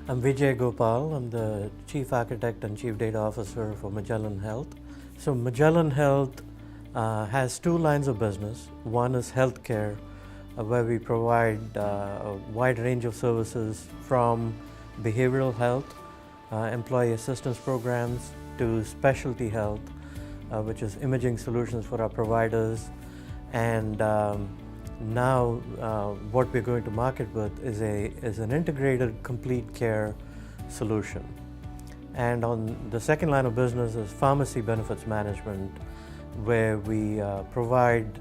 I'm Vijay Gopal. I'm the Chief Architect and Chief Data Officer for Magellan Health. So Magellan Health has two lines of business. One is healthcare, where we provide a wide range of services from behavioral health, employee assistance programs, to specialty health, which is imaging solutions for our providers. And now what we're going to market with is an integrated complete care solution. And on the second line of business is pharmacy benefits management, where we provide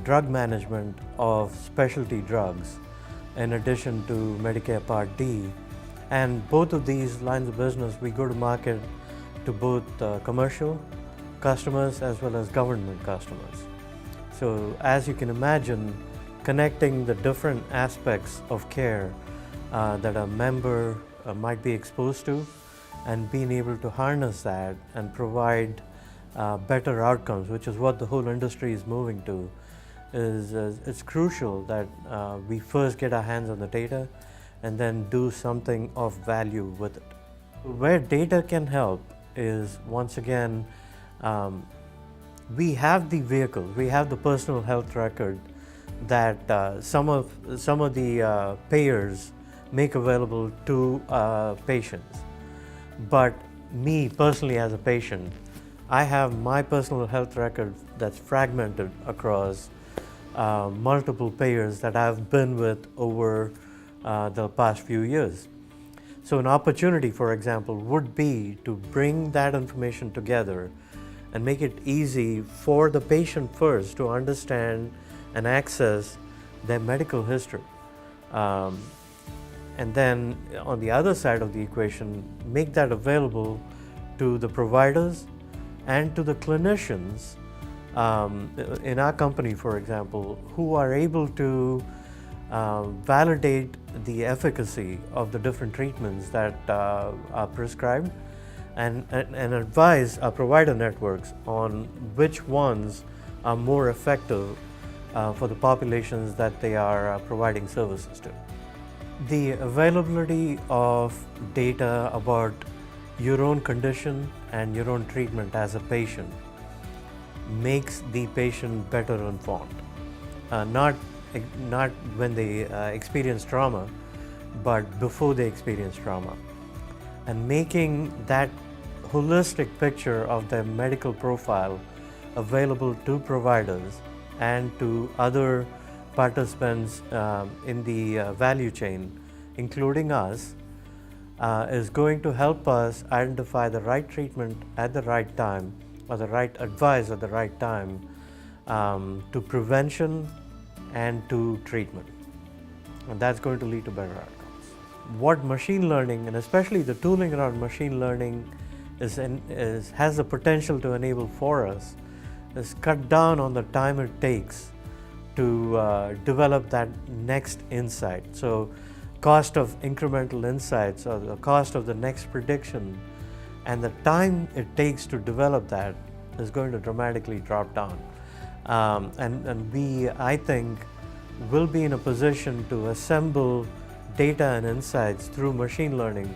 drug management of specialty drugs in addition to Medicare Part D. And both of these lines of business, we go to market to both commercial customers as well as government customers. So as you can imagine, connecting the different aspects of care that a member might be exposed to, and being able to harness that and provide better outcomes, which is what the whole industry is moving to, it's crucial that we first get our hands on the data and then do something of value with it. Where data can help is, once again, we have the vehicles, we have the personal health record that some of the payers make available to patients. But me personally as a patient, I have my personal health record that's fragmented across multiple payers that I've been with over the past few years. So an opportunity, for example, would be to bring that information together and make it easy for the patient first to understand and access their medical history. And then on the other side of the equation, make that available to the providers and to the clinicians in our company, for example, who are able to validate the efficacy of the different treatments that are prescribed, and advise our provider networks on which ones are more effective for the populations that they are providing services to. The availability of data about your own condition and your own treatment as a patient makes the patient better informed. Not when they experience trauma, but before they experience trauma. And making that holistic picture of their medical profile available to providers and to other participants in the value chain, including us, is going to help us identify the right treatment at the right time, or the right advice at the right time, to prevention and to treatment. And that's going to lead to better outcomes. What machine learning, and especially the tooling around machine learning, has the potential to enable for us is cut down on the time it takes to develop that next insight. So cost of incremental insights, or the cost of the next prediction, and the time it takes to develop that is going to dramatically drop down. And we, I think, will be in a position to assemble data and insights through machine learning,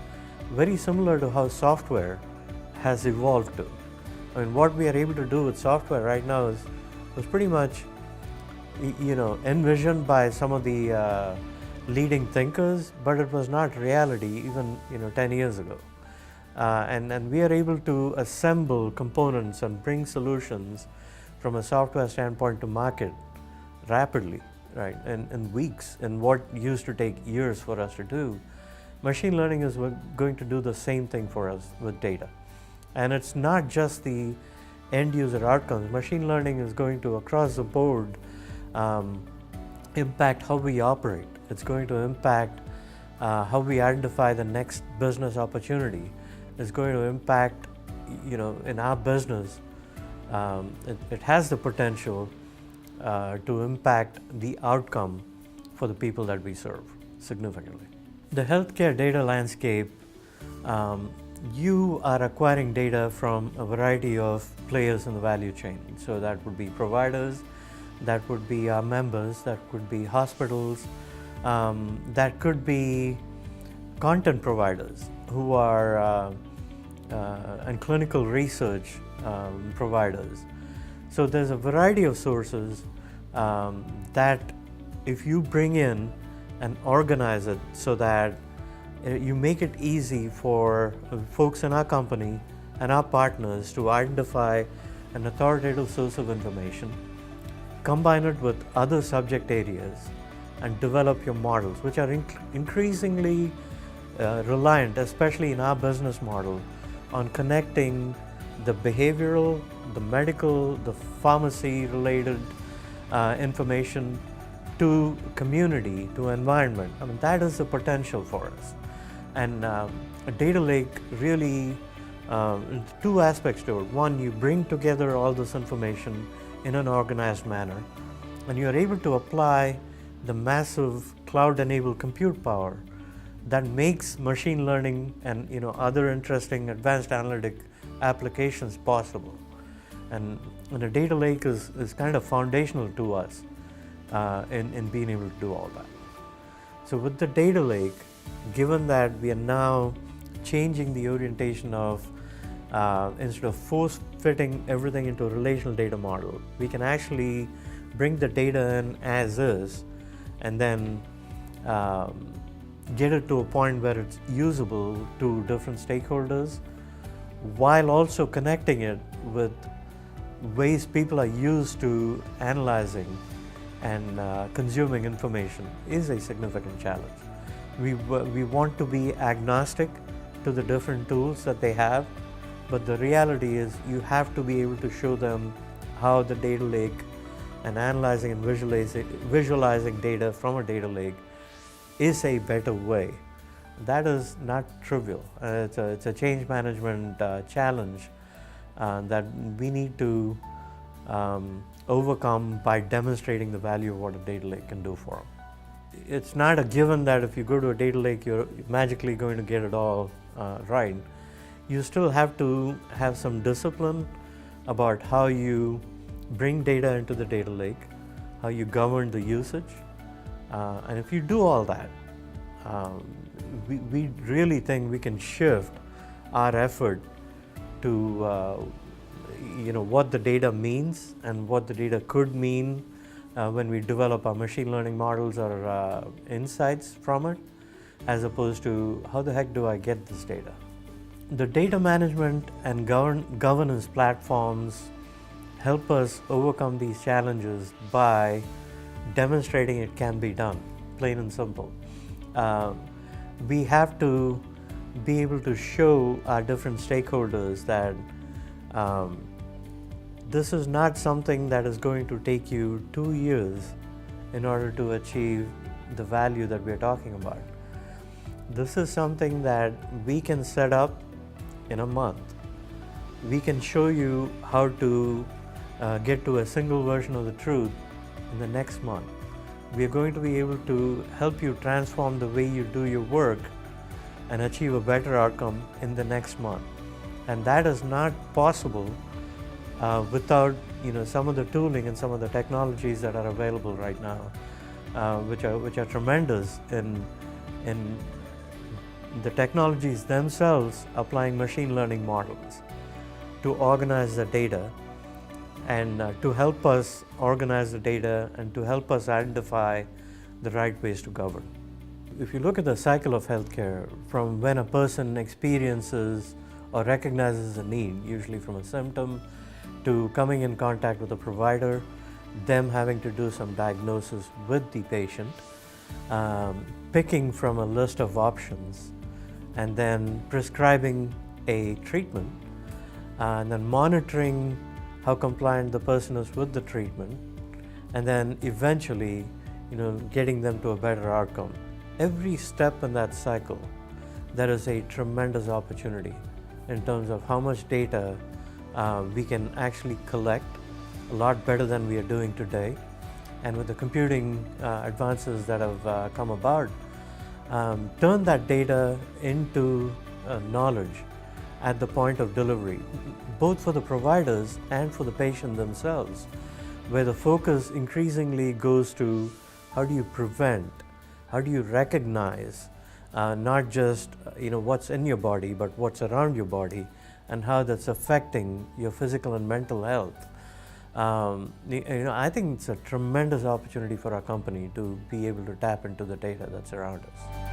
very similar to how software has evolved to. I mean, what we are able to do with software right now was pretty much, envisioned by some of the leading thinkers, but it was not reality even 10 years ago. And we are able to assemble components and bring solutions from a software standpoint to market rapidly, right? In weeks, in what used to take years for us to do. Machine learning is going to do the same thing for us with data. And it's not just the end user outcomes. Machine learning is going to, across the board, impact how we operate. It's going to impact how we identify the next business opportunity. It's going to impact, in our business, it has the potential to impact the outcome for the people that we serve significantly. The healthcare data landscape, you are acquiring data from a variety of players in the value chain. So that would be providers, that would be our members, that could be hospitals, that could be content providers who are and clinical research providers. So there's a variety of sources that if you bring in and organize it so that you make it easy for folks in our company and our partners to identify an authoritative source of information, combine it with other subject areas, and develop your models, which are increasingly reliant, especially in our business model, on connecting the behavioral, the medical, the pharmacy related information to community, to environment. I mean, that is the potential for us. And a data lake really, two aspects to it. One, you bring together all this information in an organized manner, and you are able to apply the massive cloud-enabled compute power that makes machine learning and other interesting advanced analytic applications possible. And a data lake is kind of foundational to us in being able to do all that. So with the data lake, given that we are now changing the orientation of instead of force-fitting everything into a relational data model, we can actually bring the data in as is and then get it to a point where it's usable to different stakeholders, while also connecting it with ways people are used to analyzing and consuming information is a significant challenge. We want to be agnostic to the different tools that they have, but the reality is you have to be able to show them how the data lake and analyzing and visualizing data from a data lake is a better way. That is not trivial. It's a change management challenge that we need to overcome by demonstrating the value of what a data lake can do for them. It's not a given that if you go to a data lake, you're magically going to get it all right. You still have to have some discipline about how you bring data into the data lake, how you govern the usage. And if you do all that, we really think we can shift our effort to what the data means and what the data could mean when we develop our machine learning models or insights from it, as opposed to how the heck do I get this data? The data management and governance platforms help us overcome these challenges by demonstrating it can be done, plain and simple. We have to be able to show our different stakeholders that this is not something that is going to take you 2 years in order to achieve the value that we're talking about. This is something that we can set up in a month. We can show you how to get to a single version of the truth in the next month. We are going to be able to help you transform the way you do your work and achieve a better outcome in the next month. And that is not possible without some of the tooling and some of the technologies that are available right now, which are tremendous in the technologies themselves, applying machine learning models to organize the data and to help us organize the data and to help us identify the right ways to govern. If you look at the cycle of healthcare, from when a person experiences or recognizes a need, usually from a symptom, to coming in contact with a provider, them having to do some diagnosis with the patient, picking from a list of options, and then prescribing a treatment, and then monitoring how compliant the person is with the treatment, and then eventually, getting them to a better outcome. Every step in that cycle, there is a tremendous opportunity in terms of how much data we can actually collect, a lot better than we are doing today. And with the computing advances that have come about, turn that data into knowledge at the point of delivery, both for the providers and for the patient themselves, where the focus increasingly goes to how do you prevent, how do you recognize, not just what's in your body, but what's around your body and how that's affecting your physical and mental health. I think it's a tremendous opportunity for our company to be able to tap into the data that's around us.